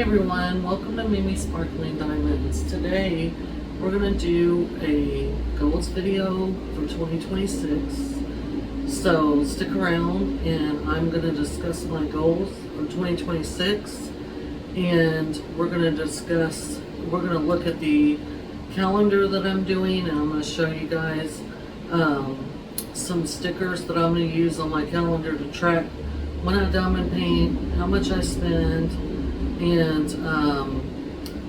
everyone, welcome to Mimi's Sparkling Diamonds. Today we're going to do a goals video for 2026. So stick around and I'm going to discuss my goals for 2026, and we're going to look at the calendar that I'm doing, and I'm going to show you guys some stickers that I'm going to use on my calendar to track when I diamond paint, how much I spend, and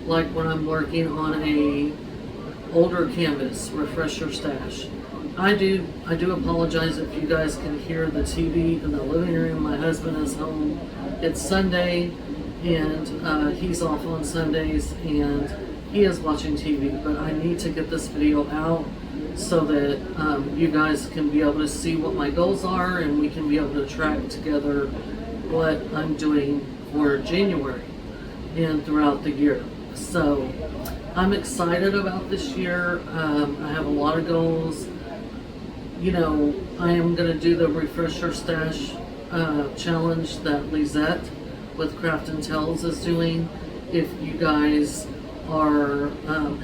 like when I'm working on a older canvas refresher stash. I do apologize if you guys can hear the TV in the living room. My husband is home. It's Sunday and he's off on Sundays and he is watching TV, but I need to get this video out so that you guys can be able to see what my goals are and we can be able to track together what I'm doing for January and throughout the year. So I'm excited about this year. I have a lot of goals. You know, I am going to do the refresher stash challenge that Lisette with Craft and Tells is doing. If you guys are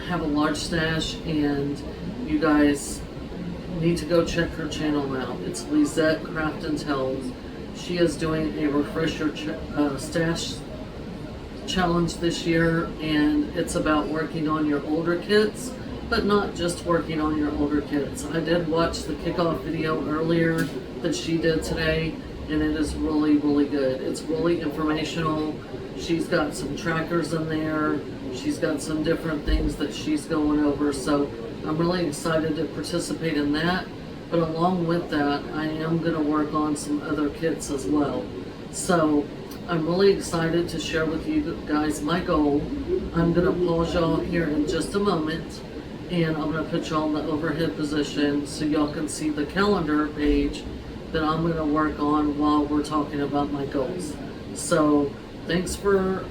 have a large stash and you guys need to go check her channel out. It's Lisette Craft and Tells. She is doing a refresher stash challenge this year, and it's about working on your older kits, but not just working on your older kits. I did watch the kickoff video earlier that she did today, and it is really, really good. It's really informational. She's got some trackers in there. She's got some different things that she's going over, so I'm really excited to participate in that. But along with that, I am going to work on some other kits as well. So I'm really excited to share with you guys my goal. I'm going to pause y'all here in just a moment, and I'm going to put y'all in the overhead position so y'all can see the calendar page that I'm going to work on while we're talking about my goals. So thanks for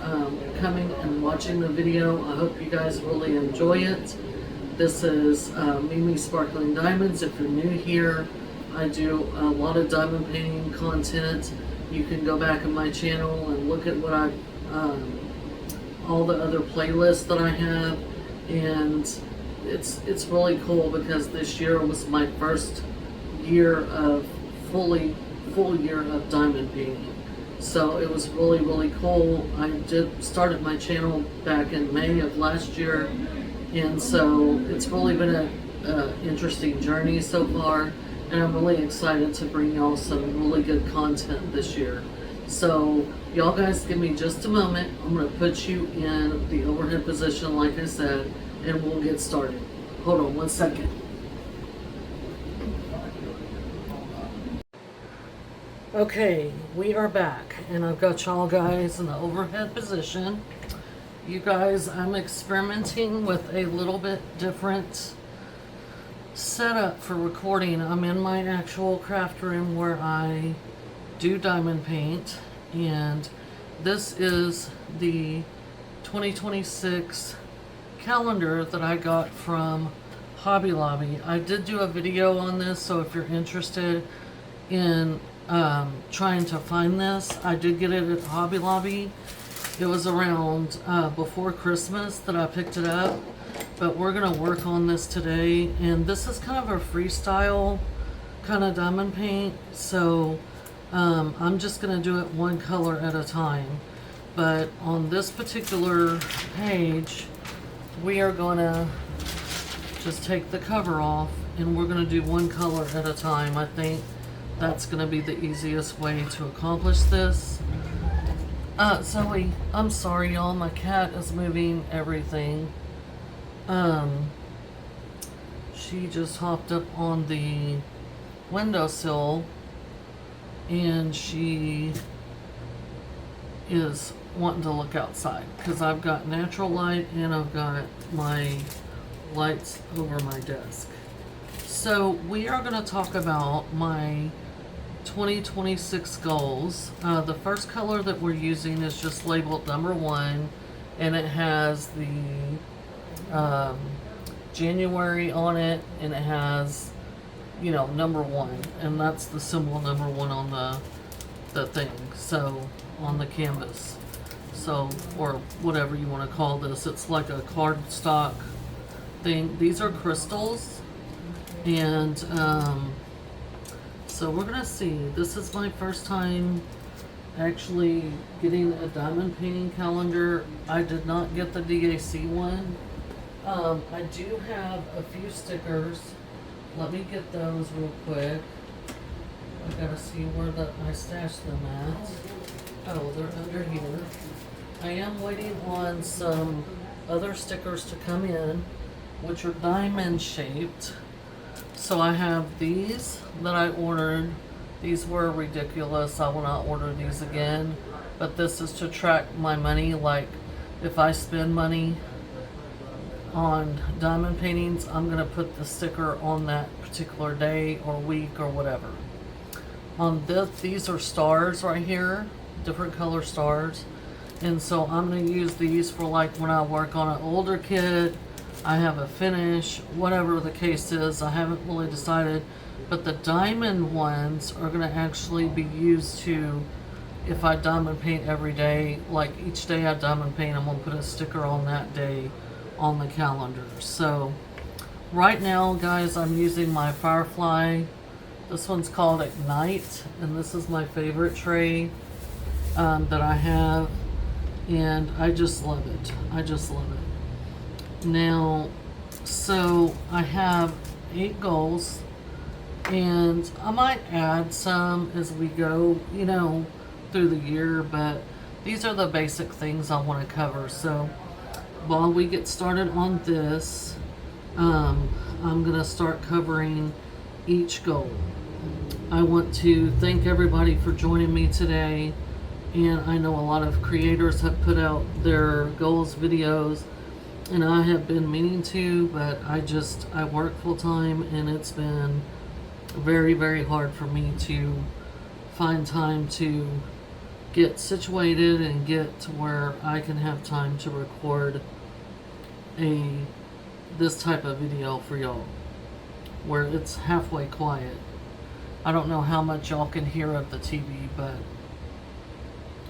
coming and watching the video. I hope you guys really enjoy it. This is Mimi's Sparkling Diamonds. If you're new here, I do a lot of diamond painting content. You can go back in my channel and look at what all the other playlists that I have, and it's really cool because this year was my first year of full year of diamond painting. So it was really, really cool. I started my channel back in May of last year, and so it's really been an interesting journey so far, and I'm really excited to bring y'all some really good content this year. So y'all guys give me just a moment. I'm going to put you in the overhead position like I said, and we'll get started. Hold on one second. Okay, we are back, and I've got y'all guys in the overhead position. You guys, I'm experimenting with a little bit different setup for recording. I'm in my actual craft room where I do diamond paint, and this is the 2026 calendar that I got from Hobby Lobby. I did do a video on this, so if you're interested in trying to find this, I did get it at Hobby Lobby. It was around before Christmas that I picked it up, but we're gonna work on this today, and this is kind of a freestyle kind of diamond paint, so I'm just gonna do it one color at a time. But on this particular page, we are gonna just take the cover off and we're gonna do one color at a time. I think that's gonna be the easiest way to accomplish this. Zoe, I'm sorry y'all, my cat is moving everything. She just hopped up on the windowsill and she is wanting to look outside because I've got natural light and I've got my lights over my desk. So we are going to talk about my 2026 goals. The first color that we're using is just labeled number 1, and it has the January on it, and it has, you know, number 1, and that's the symbol number 1 on the thing, so on the canvas. So, or whatever you want to call this. It's like a cardstock thing. These are crystals. And so we're gonna see. This is my first time actually getting a diamond painting calendar. I did not get the DAC one. I do have a few stickers. Let me get those real quick. I gotta see where I stashed them at. Oh, they're under here. I am waiting on some other stickers to come in, which are diamond shaped. So I have these that I ordered. These were ridiculous. I will not order these again. But this is to track my money. Like if I spend money on diamond paintings, I'm going to put the sticker on that particular day or week or whatever. On this, these are stars right here. Different color stars. And so I'm going to use these for like when I work on an older kid. I have a finish, whatever the case is. I haven't really decided, but the diamond ones are going to actually be used to, if I diamond paint every day, like each day I diamond paint, I'm going to put a sticker on that day on the calendar. So right now, guys, I'm using my Firefly. This one's called Ignite, and this is my favorite tray that I have, and I just love it. I just love it. Now, so I have 8 goals, and I might add some as we go, you know, through the year, but these are the basic things I want to cover. So while we get started on this, I'm going to start covering each goal. I want to thank everybody for joining me today, and I know a lot of creators have put out their goals videos, and I have been meaning to, but I work full time, and it's been very, very hard for me to find time to get situated and get to where I can have time to record this type of video for y'all, where it's halfway quiet. I don't know how much y'all can hear of the TV, but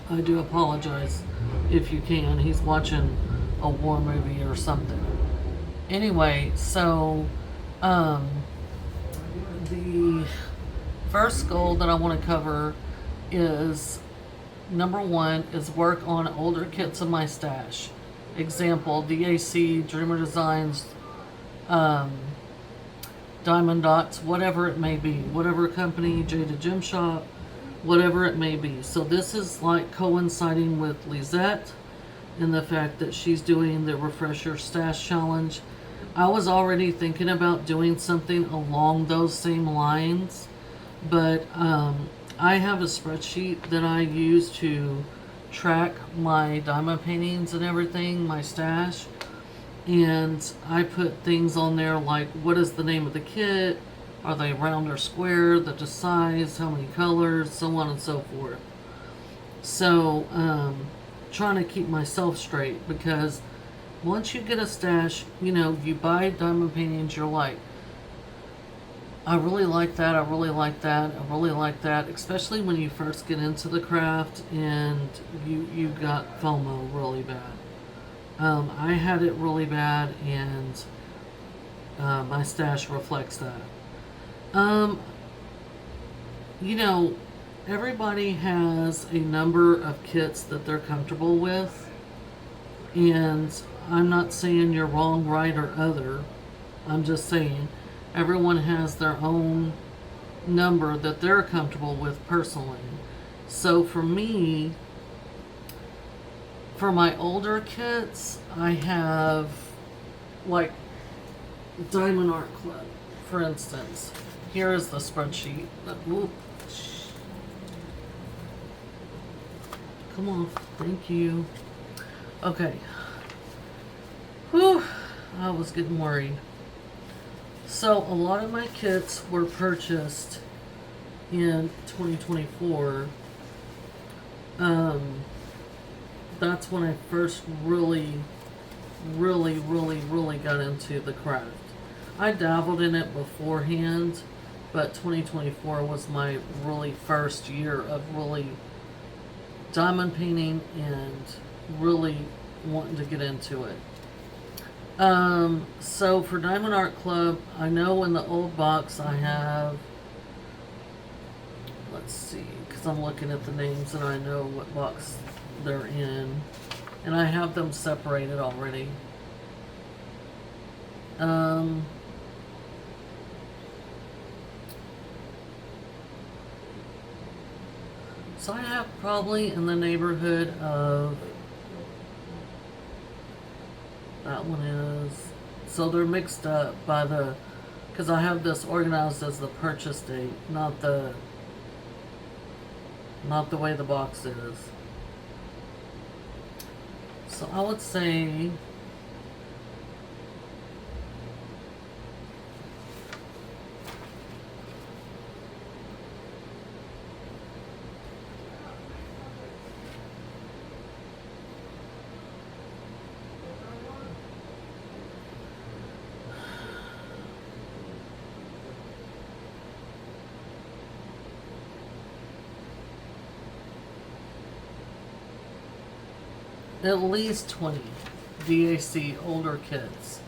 I do apologize if you can. He's watching a war movie or something. Anyway, so the first goal that I want to cover is number 1 is work on older kits in my stash. Example, DAC, Dreamer Designs, Diamond Dots, whatever it may be, whatever company, Jada Gem Shop, whatever it may be. So this is like coinciding with Lisette and the fact that she's doing the Refresher Stash Challenge. I was already thinking about doing something along those same lines, but I have a spreadsheet that I use to track my diamond paintings and everything, my stash, and I put things on there like what is the name of the kit, are they round or square, the size, how many colors, so on and so forth. So trying to keep myself straight, because once you get a stash, you know, you buy diamond paintings, you're like, I really like that, I really like that, I really like that, especially when you first get into the craft and you got FOMO really bad. I had it really bad, and my stash reflects that. You know, everybody has a number of kits that they're comfortable with, and I'm not saying you're wrong, right, or other. I'm just saying everyone has their own number that they're comfortable with personally. So for me, for my older kits, I have like Diamond Art Club, for instance. Here is the spreadsheet. Ooh. Come on, thank you. Okay. Whew, I was getting worried. So a lot of my kits were purchased in 2024. That's when I first really got into the craft. I dabbled in it beforehand, but 2024 was my really first year of really diamond painting and really wanting to get into it. So for Diamond Art Club, I know in the old box I have, let's see, because I'm looking at the names and I know what box they're in, and I have them separated already. So I have probably in the neighborhood of, that one is, so they're mixed up by the, because I have this organized as the purchase date, not the way the box is. So I would say at least 20 DAC older kits.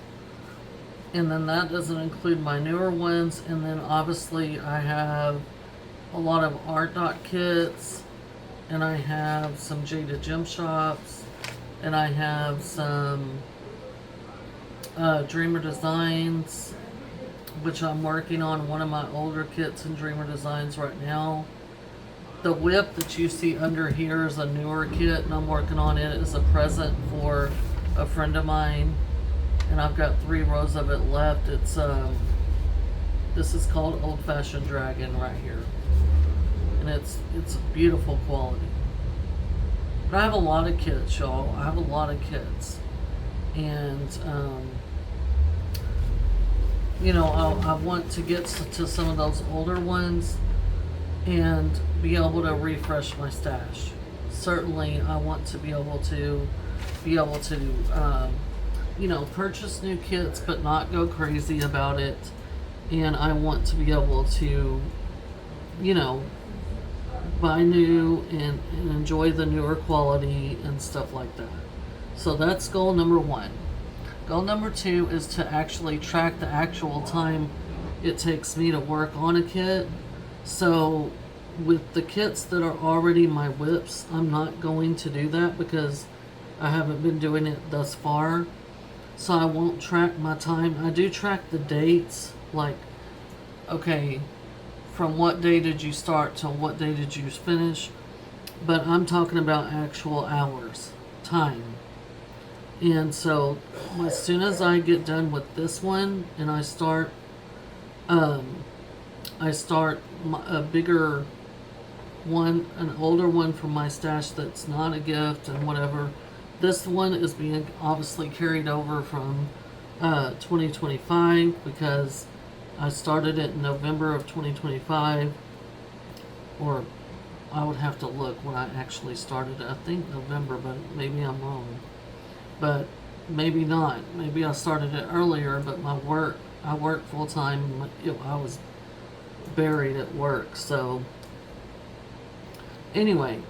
And then that doesn't include my newer ones. And then obviously I have a lot of art dot kits, and I have some Jada Gem Shops, and I have some Dreamer Designs, which I'm working on one of my older kits in Dreamer Designs right now. The whip that you see under here is a newer kit, and I'm working on it as a present for a friend of mine, and I've got 3 rows of it left. It's this is called Old Fashioned Dragon right here, and it's beautiful quality. But I have a lot of kits, y'all. I have a lot of kits, and you know, I want to get to some of those older ones and be able to refresh my stash. Certainly, I want to be able to you know, purchase new kits, but not go crazy about it. And I want to be able to, you know, buy new and enjoy the newer quality and stuff like that. So that's goal number 1. Goal number 2 is to actually track the actual time it takes me to work on a kit. So with the kits that are already my whips, I'm not going to do that because I haven't been doing it thus far. So I won't track my time. I do track the dates, like, okay, from what day did you start till what day did you finish? But I'm talking about actual hours, time. And so as soon as I get done with this one and I start a bigger one, an older one from my stash that's not a gift and whatever. This one is being obviously carried over from 2025 because I started it in November of 2025, or I would have to look when I actually started it. I think November, but maybe I'm wrong. But maybe not. Maybe I started it earlier, but I work full time. I was buried at work. So anyway,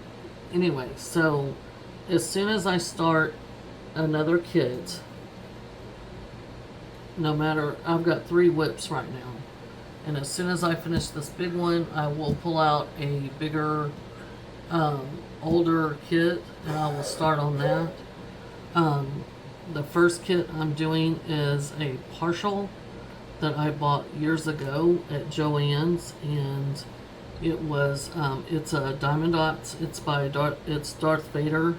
so as soon as I start another kit, no matter, I've got 3 whips right now, and as soon as I finish this big one, I will pull out a bigger, older kit, and I will start on that. The first kit I'm doing is a partial that I bought years ago at Joann's, and it was it's a Diamond Dots. It's by it's Darth Vader,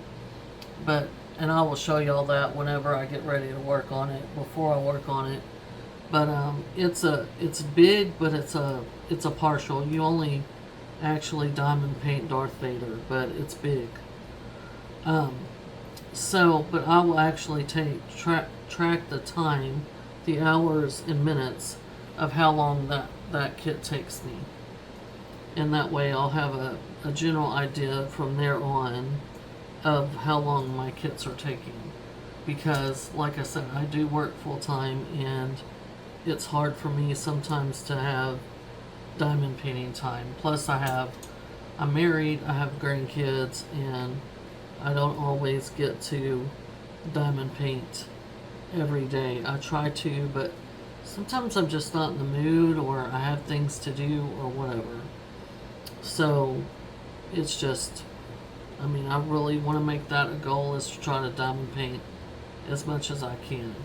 and I will show y'all that whenever I get ready to work on it. Before I work on it, but it's big, but it's a partial. You only actually diamond paint Darth Vader, but it's big. So, but I will actually track the time, the hours and minutes of how long that kit takes me. And that way I'll have a general idea from there on of how long my kits are taking. Because, like I said, I do work full time, and it's hard for me sometimes to have diamond painting time. Plus I'm married, I have grandkids, and I don't always get to diamond paint every day. I try to, but sometimes I'm just not in the mood, or I have things to do, or whatever. So it's just, I mean, I really want to make that a goal, is to try to diamond paint as much as I can,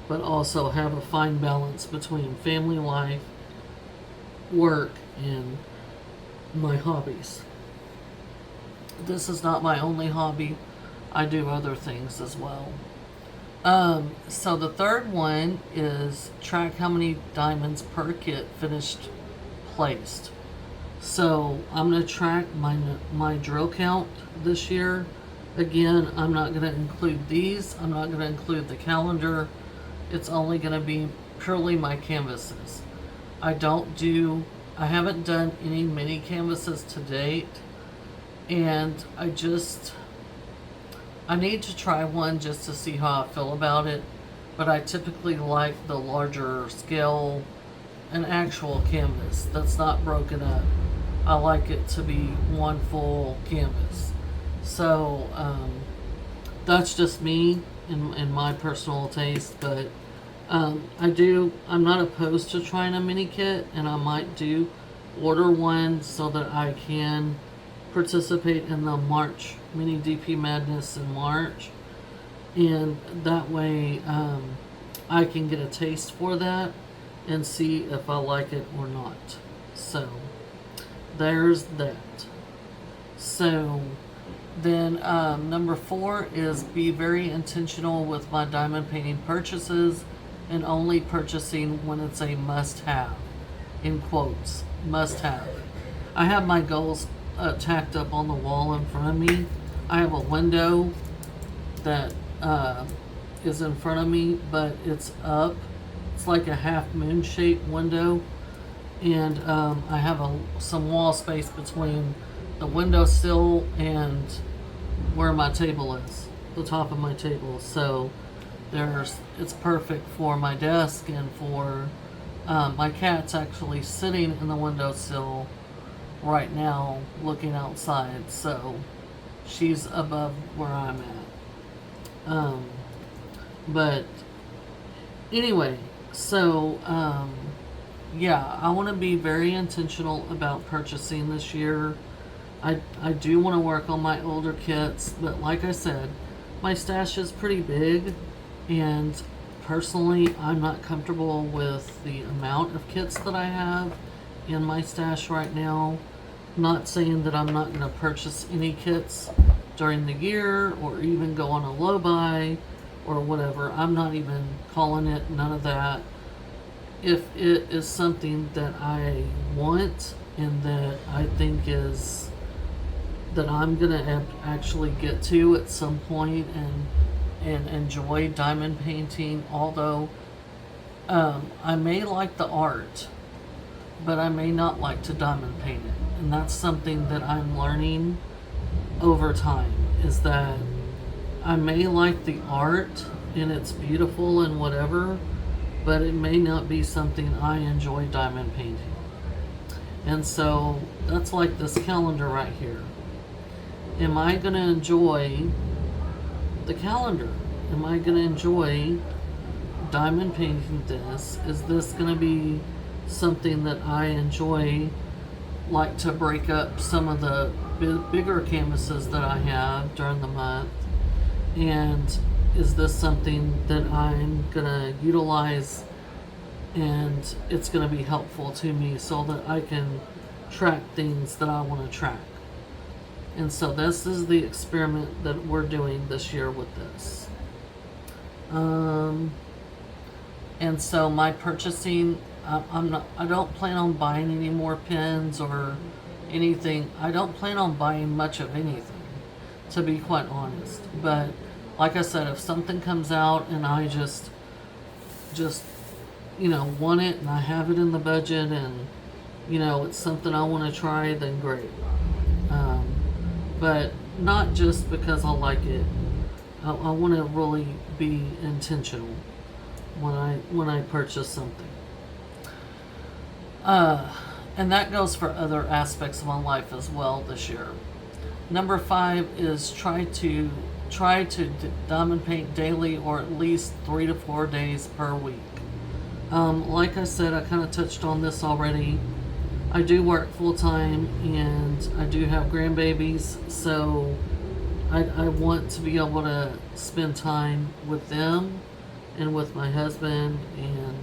but also have a fine balance between family life, work, and my hobbies. This is not my only hobby. I do other things as well. So the third one is track how many diamonds per kit finished placed. So I'm going to track my drill count this year. Again, I'm not going to include these. I'm not going to include the calendar. It's only going to be purely my canvases. I haven't done any mini canvases to date, and I need to try one just to see how I feel about it, but I typically like the larger scale, an actual canvas that's not broken up. I like it to be one full canvas. So that's just me in my personal taste, but I'm not opposed to trying a mini kit, and I might order one so that I can participate in the March mini DP Madness in March, and that way I can get a taste for that and see if I like it or not. So there's that. So then number 4 is be very intentional with my diamond painting purchases, and only purchasing when it's a must-have, in quotes, must-have. I have my goals tacked up on the wall in front of me. I have a window that is in front of me, but it's up. It's like a half moon shaped window, and I have some wall space between the windowsill and where my table is, the top of my table. So it's perfect for my desk, and for my cat's actually sitting in the windowsill right now looking outside, so she's above where I'm at. But anyway, so yeah, I want to be very intentional about purchasing this year. I do want to work on my older kits, but like I said, my stash is pretty big, and personally I'm not comfortable with the amount of kits that I have in my stash right now. Not saying that I'm not going to purchase any kits during the year, or even go on a low buy or whatever. I'm not even calling it, none of that. If it is something that I want and that I think is that I'm gonna actually get to at some point and enjoy diamond painting, although I may like the art, but I may not like to diamond paint it. And that's something that I'm learning over time, is that I may like the art and it's beautiful and whatever, but it may not be something I enjoy diamond painting. And so that's like this calendar right here. Am I going to enjoy the calendar? Am I going to enjoy diamond painting this? Is this going to be something that I enjoy, like to break up some of the bigger canvases that I have during the month? And is this something that I'm going to utilize and it's going to be helpful to me so that I can track things that I want to track? And so this is the experiment that we're doing this year with this. And so my purchasing, I don't plan on buying any more pens or anything. I don't plan on buying much of anything, to be quite honest. But like I said, if something comes out and I just want it, and I have it in the budget, and it's something I want to try, then great. But not just because I like it. I want to really be intentional when I purchase something. And that goes for other aspects of my life as well this year. Number 5 is try to diamond paint daily, or at least 3 to 4 days per week. Like I said, I kind of touched on this already. I do work full time and I do have grandbabies, so I want to be able to spend time with them and with my husband and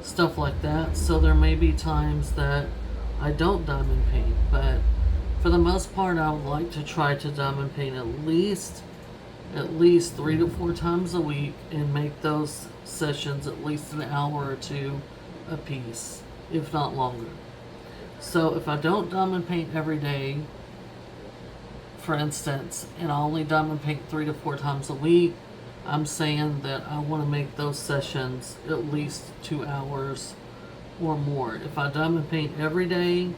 stuff like that. So there may be times that I don't diamond paint, but for the most part, I would like to try to diamond paint at least 3 to 4 times a week, and make those sessions at least an hour or two a piece, if not longer. So if I don't diamond paint every day, for instance, and I only diamond paint 3 to 4 times a week, I'm saying that I want to make those sessions at least 2 hours or more. If I diamond paint every day,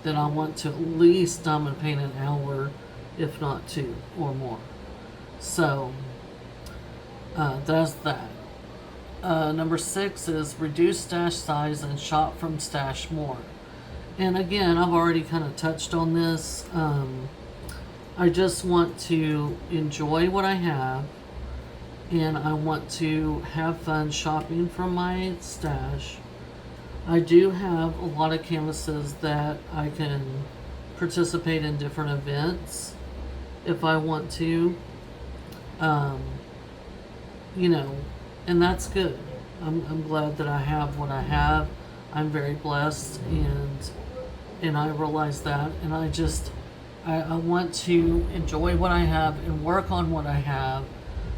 then I want to at least diamond paint an hour, if not 2 or more. So that's that. Number 6 is reduce stash size and shop from stash more. And again, I've already kind of touched on this. I just want to enjoy what I have, and I want to have fun shopping from my stash. I do have a lot of canvases that I can participate in different events if I want to. And that's good. I'm glad that I have what I have. I'm very blessed, and I realize that, and I want to enjoy what I have and work on what I have,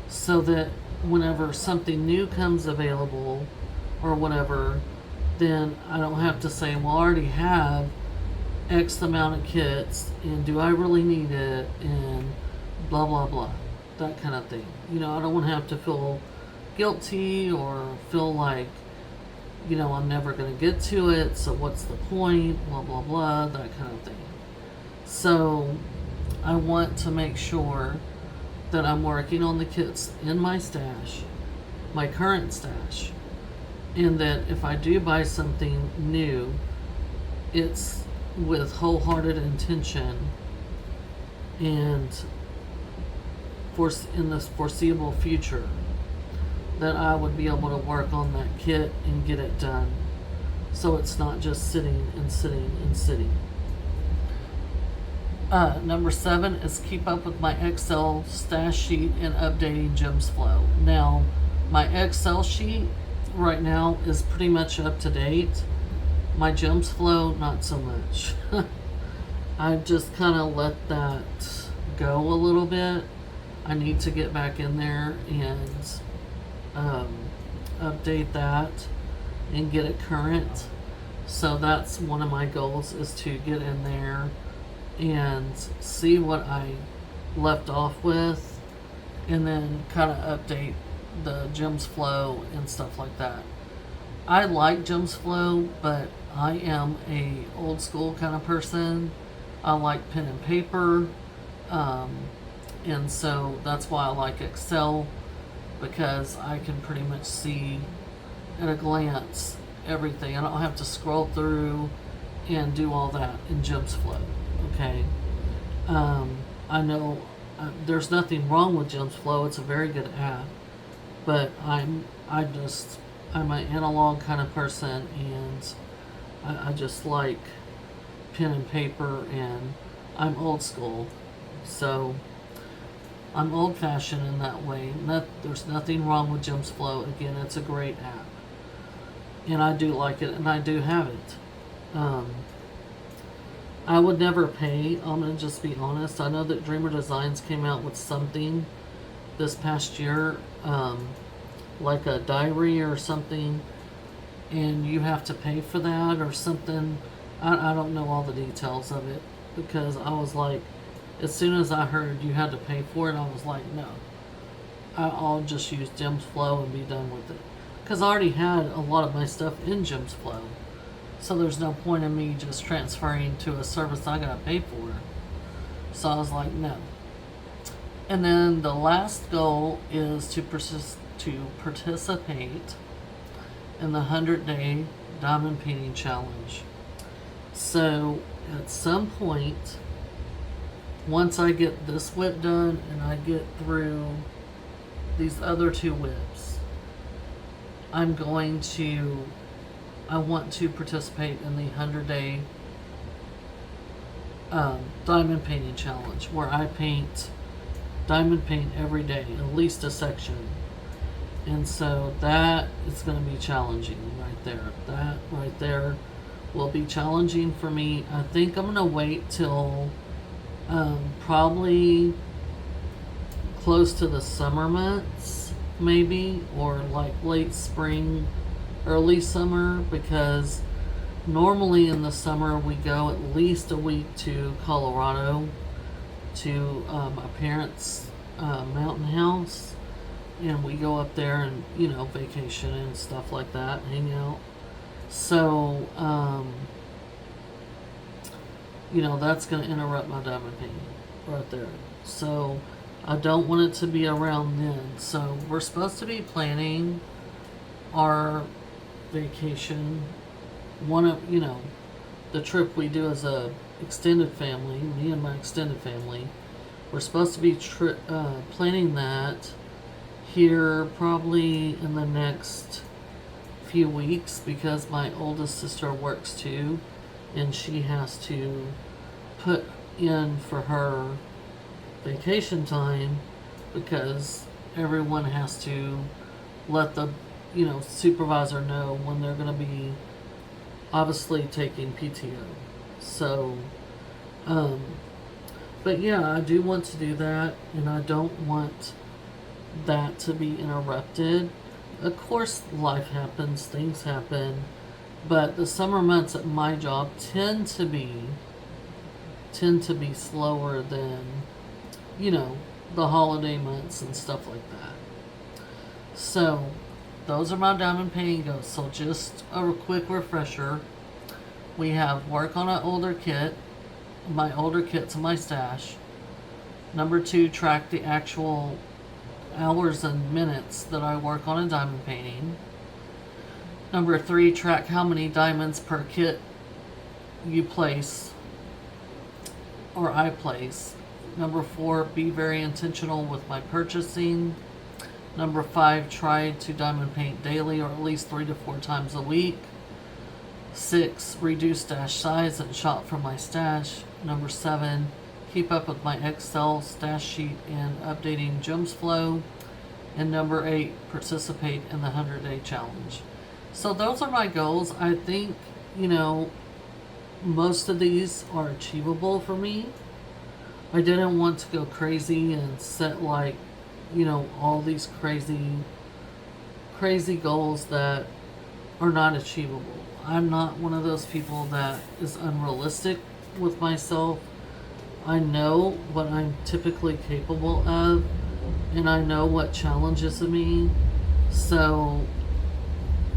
so that whenever something new comes available or whatever, then I don't have to say, well, I already have X amount of kits, and do I really need it, and blah blah blah, that kind of thing. I don't want to have to feel guilty or feel like I'm never going to get to it, so what's the point, blah blah blah, that kind of thing. So I want to make sure that I'm working on the kits in my stash, my current stash, and that if I do buy something new, it's with wholehearted intention, and in the foreseeable future, that I would be able to work on that kit and get it done, so it's not just sitting and sitting and sitting. Number 7 is keep up with my Excel stash sheet and updating Jim's flow. Now, my Excel sheet right now is pretty much up to date. My Jim's flow, not so much. I just kind of let that go a little bit. I need to get back in there and update that and get it current. So that's one of my goals, is to get in there and see what I left off with, and then kind of update the Jim's flow and stuff like that. I like Jim's flow, but I am a old school kind of person. I like pen and paper, and so that's why I like Excel, because I can pretty much see at a glance everything. I don't have to scroll through and do all that in Jim's flow. Okay, I know there's nothing wrong with Jim's flow. It's a very good app, but I'm an analog kind of person, and I just like pen and paper, and I'm old school, so I'm old fashioned in that way. There's nothing wrong with Jim's flow. Again, it's a great app, and I do like it, and I do have it. I would never pay. I'm going to just be honest. I know that Dreamer Designs came out with something this past year, like a diary or something, and you have to pay for that or something. I don't know all the details of it, because I was like, as soon as I heard you had to pay for it, I was like, no. I'll just use Jim's flow and be done with it. Because I already had a lot of my stuff in Jim's flow. So there's no point in me just transferring to a service I gotta pay for. So I was like, no. And then the last goal is to participate in the 100-day diamond painting challenge. So at some point, once I get this whip done and I get through these other 2 whips, I want to participate in the 100-day diamond painting challenge, where I diamond paint every day, at least a section. And so that is going to be challenging right there. That right there will be challenging for me. I think I'm going to wait till probably close to the summer months, maybe, or like late spring, early summer, because normally in the summer we go at least a week to Colorado to my parents' mountain house, and we go up there and vacation and stuff like that, hang out. So that's going to interrupt my diamond painting right there. So I don't want it to be around then. So we're supposed to be planning our vacation, one of the trip we do as a extended family, me and my extended family. We're supposed to be planning that here probably in the next few weeks, because my oldest sister works too, and she has to put in for her vacation time, because everyone has to let the supervisor know when they're going to be obviously taking PTO. So but yeah, I do want to do that, and I don't want that to be interrupted. Of course, life happens, things happen, but the summer months at my job tend to be slower than the holiday months and stuff like that. So those are my diamond painting goals. So just a quick refresher: we have work on an older kit, my older kits in my stash. Number 2, track the actual hours and minutes that I work on a diamond painting. Number 3, track how many diamonds per kit you place or I place. Number 4, be very intentional with my purchasing. Number 5, try to diamond paint daily, or at least 3 to 4 times a week. 6, reduce stash size and shop from my stash. Number 7, keep up with my Excel stash sheet and updating gems flow. And number 8, participate in the 100-day challenge. So those are my goals. I think, most of these are achievable for me. I didn't want to go crazy and set all these crazy goals that are not achievable. I'm not one of those people that is unrealistic with myself. I know what I'm typically capable of, and I know what challenges me. So,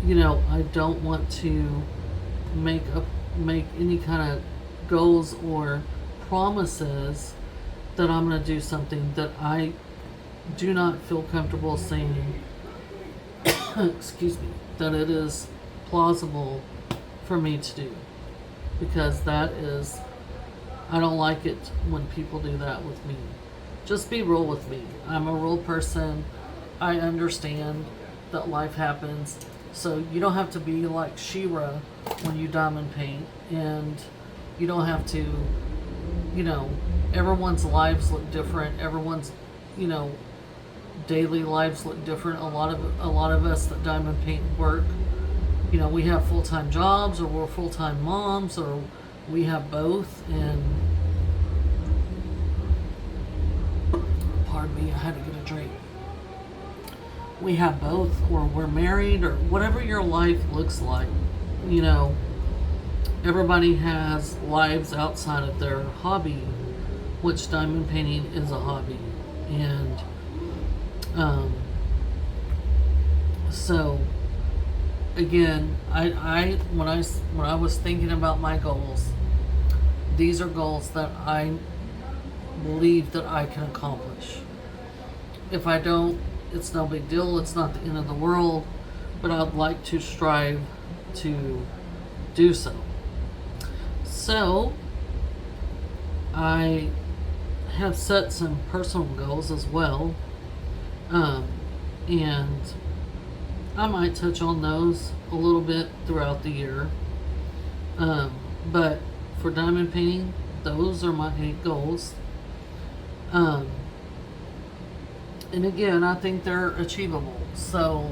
I don't want to make any kind of goals or promises that I'm going to do something that I do not feel comfortable saying, excuse me, that it is plausible for me to do. Because I don't like it when people do that with me. Just be real with me. I'm a real person. I understand that life happens. So you don't have to be like She-Ra when you diamond paint. And you don't have to, everyone's lives look different. Everyone's, daily lives look different. A lot of us that diamond paint work, we have full-time jobs, or we're full-time moms, or we have both. And pardon me, I had to get a drink. We have both, or we're married, or whatever your life looks like. Everybody has lives outside of their hobby, which diamond painting is a hobby. And so again, when I was thinking about my goals, these are goals that I believe that I can accomplish. If I don't, it's no big deal. It's not the end of the world, but I'd like to strive to do so. So I have set some personal goals as well. And I might touch on those a little bit throughout the year. But for diamond painting, those are my 8 goals. And again, I think they're achievable. So,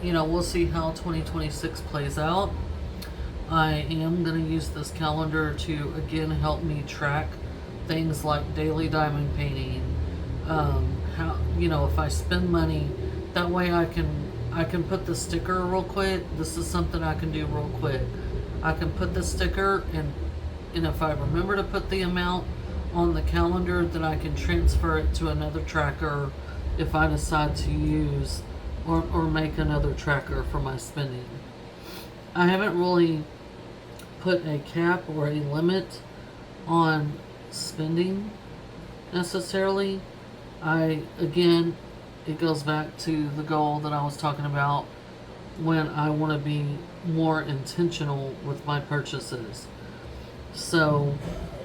we'll see how 2026 plays out. I am going to use this calendar to, again, help me track things like daily diamond painting. How, if I spend money, that way I can put the sticker real quick. This is something I can do real quick. I can put the sticker, and if I remember to put the amount on the calendar, then I can transfer it to another tracker if I decide to use or make another tracker for my spending. I haven't really put a cap or a limit on spending necessarily. Again, it goes back to the goal that I was talking about when I want to be more intentional with my purchases. So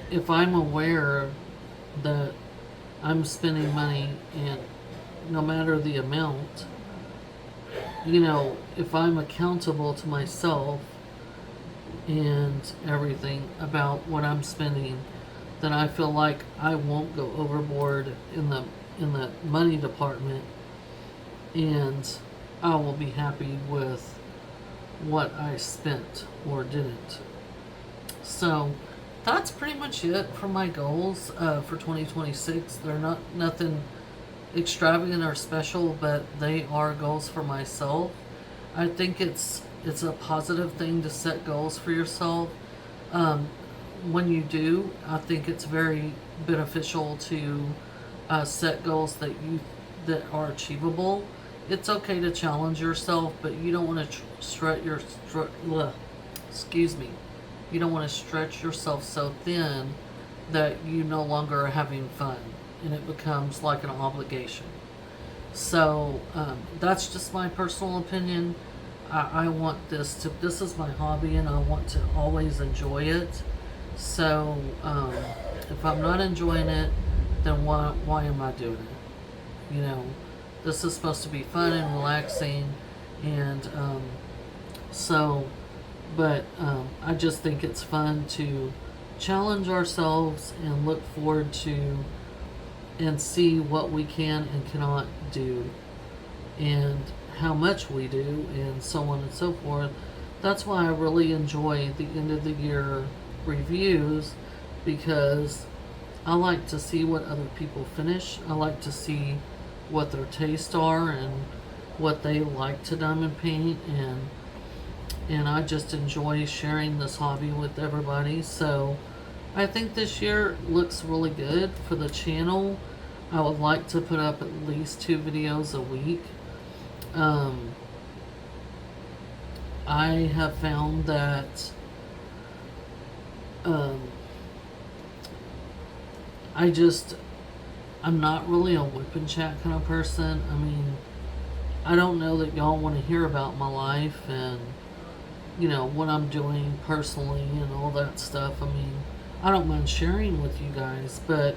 if I'm aware that I'm spending money, and no matter the amount, if I'm accountable to myself and everything about what I'm spending, then I feel like I won't go overboard in the money department, and I will be happy with what I spent or didn't. So that's pretty much it for my goals for 2026. They're nothing extravagant or special, but they are goals for myself. I think it's a positive thing to set goals for yourself. When you do, I think it's very beneficial to set goals that are achievable. It's okay to challenge yourself, but you don't want to You don't want to stretch yourself so thin that you no longer are having fun and it becomes like an obligation. So that's just my personal opinion. I want this is my hobby, and I want to always enjoy it. So if I'm not enjoying it, then why am I doing it? This is supposed to be fun and relaxing, and I just think it's fun to challenge ourselves and look forward to and see what we can and cannot do, and how much we do, and so on and so forth. That's why I really enjoy the end of the year reviews, because I like to see what other people finish. I like to see what their tastes are and what they like to diamond paint, and I just enjoy sharing this hobby with everybody. So I think this year looks really good for the channel. I would like to put up at least 2 videos a week. I have found that I'm not really a whip and chat kind of person. I mean, I don't know that y'all want to hear about my life and what I'm doing personally and all that stuff. I mean, I don't mind sharing with you guys, but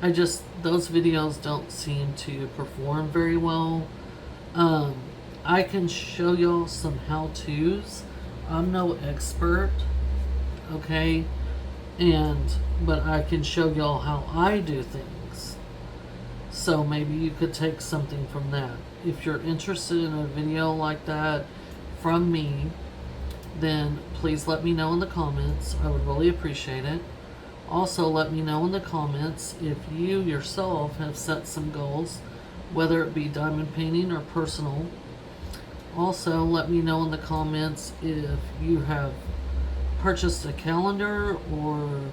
those videos don't seem to perform very well. I can show y'all some how-tos. I'm no expert, okay? But I can show y'all how I do things. So maybe you could take something from that. If you're interested in a video like that from me, then please let me know in the comments. I would really appreciate it. Also, let me know in the comments if you yourself have set some goals, whether it be diamond painting or personal. Also, let me know in the comments if you have purchased a calendar, or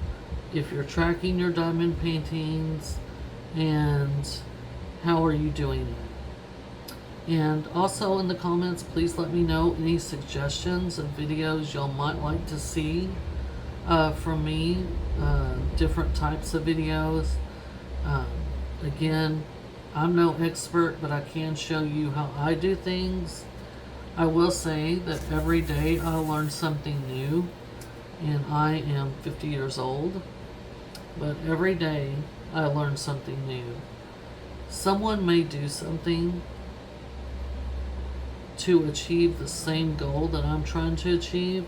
if you're tracking your diamond paintings, and how are you doing it. And also in the comments, please let me know any suggestions of videos y'all might like to see from me, different types of videos. Again, I'm no expert, but I can show you how I do things. I will say that every day I learn something new, and I am 50 years old. but every day I learn something new. Someone may do something to achieve the same goal that I'm trying to achieve,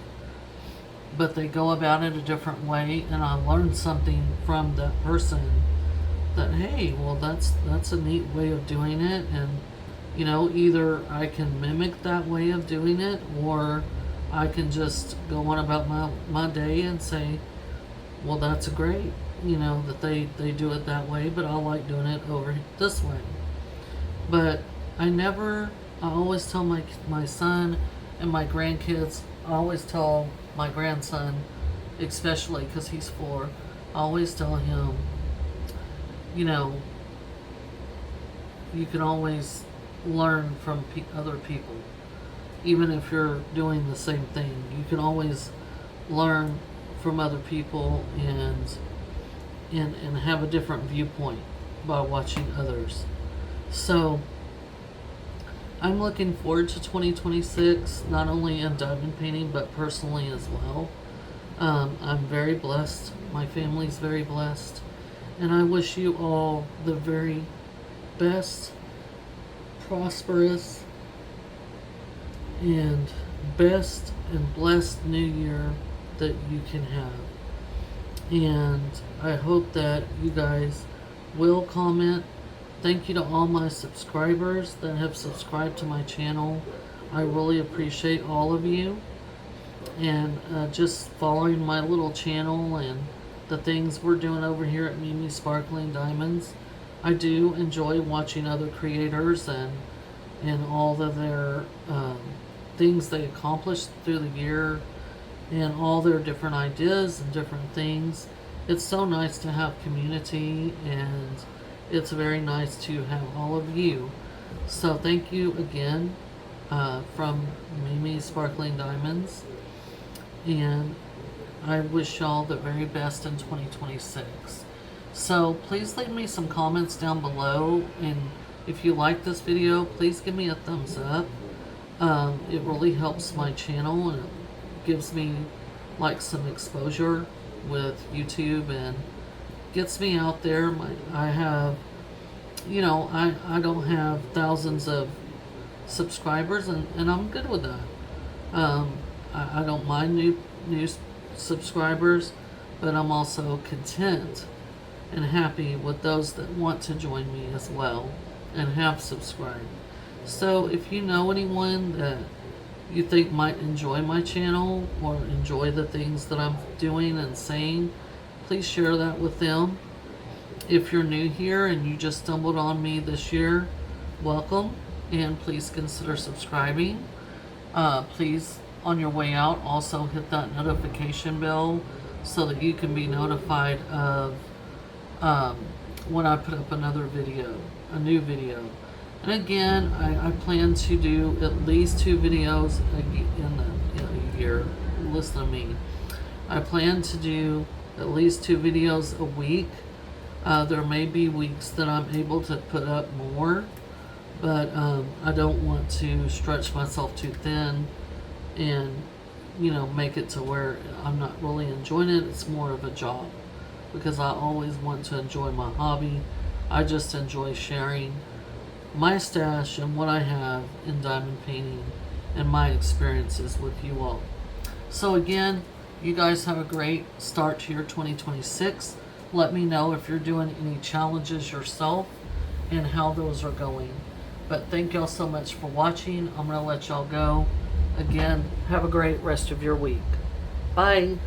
but they go about it a different way, and I learned something from that person that, hey, well, that's a neat way of doing it, and either I can mimic that way of doing it, or I can just go on about my day and say, well, that's great, that they do it that way, but I like doing it over this way. But I always tell my son and my grandkids, I always tell my grandson, especially because he's 4, I always tell him, you can always learn from other people. Even if you're doing the same thing, you can always learn from other people and have a different viewpoint by watching others. So I'm looking forward to 2026, not only in diamond painting, but personally as well. I'm very blessed. My family's very blessed. And I wish you all the very best, prosperous, and best and blessed new year that you can have. And I hope that you guys will comment. Thank you to all my subscribers that have subscribed to my channel. I really appreciate all of you. And just following my little channel and the things we're doing over here at Mimi Sparkling Diamonds. I do enjoy watching other creators and all of their things they accomplished through the year, and all their different ideas and different things. It's so nice to have community, and it's very nice to have all of you. So thank you again from Mimi Sparkling Diamonds, and I wish y'all the very best in 2026. So please leave me some comments down below, and if you like this video, please give me a thumbs up. It really helps my channel, and it gives me like some exposure with YouTube and gets me out there. I have, I don't have thousands of subscribers, and I'm good with that. I don't mind new subscribers, but I'm also content and happy with those that want to join me as well and have subscribed. So if you know anyone that you think might enjoy my channel or enjoy the things that I'm doing and saying, please share that with them. If you're new here and you just stumbled on me this year, welcome, and please consider subscribing. Please, on your way out, also hit that notification bell so that you can be notified of when I put up another video, a new video. And again, I plan to do at least 2 videos in a year. Listen to me. I plan to do at least 2 videos a week. There may be weeks that I'm able to put up more, but I don't want to stretch myself too thin and make it to where I'm not really enjoying it. It's more of a job, because I always want to enjoy my hobby. I just enjoy sharing my stash and what I have in diamond painting and my experiences with you all. So again, you guys have a great start to your 2026. Let me know if you're doing any challenges yourself and how those are going. But thank y'all so much for watching. I'm going to let y'all go. Again, have a great rest of your week. Bye.